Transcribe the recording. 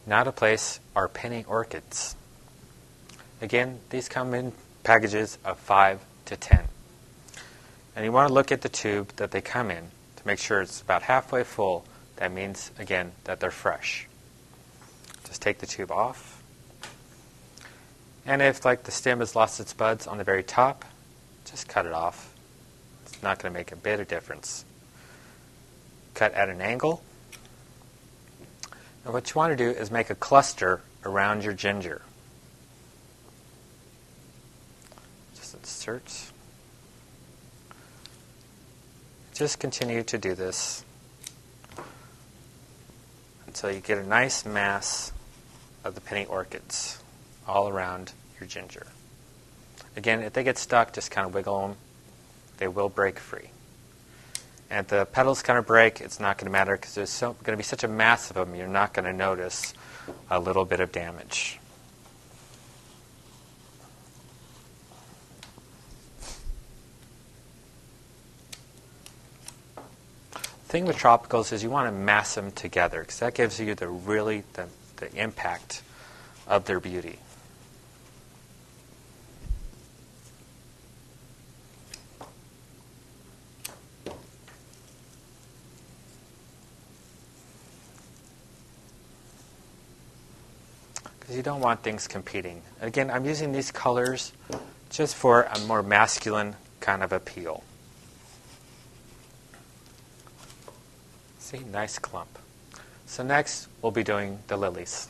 Now to place our penny orchids. Again, these come in packages of 5 to 10. And you want to look at the tube that they come in to make sure it's about halfway full. That means, again, that they're fresh. Just take the tube off. And if, like, the stem has lost its buds on the very top, just cut it off. It's not going to make a bit of difference. Cut at an angle. And what you want to do is make a cluster around your ginger. Just insert. Just continue to do this until you get a nice mass of the penny orchids all around your ginger. Again, if they get stuck, just kind of wiggle them. They will break free. And if the petals kind of break, it's not going to matter because there's going to be such a mass of them, you're not going to notice a little bit of damage. The thing with tropicals is you want to mass them together because that gives you the impact of their beauty. Because you don't want things competing. Again, I'm using these colors just for a more masculine kind of appeal. See, nice clump. So next, we'll be doing the lilies.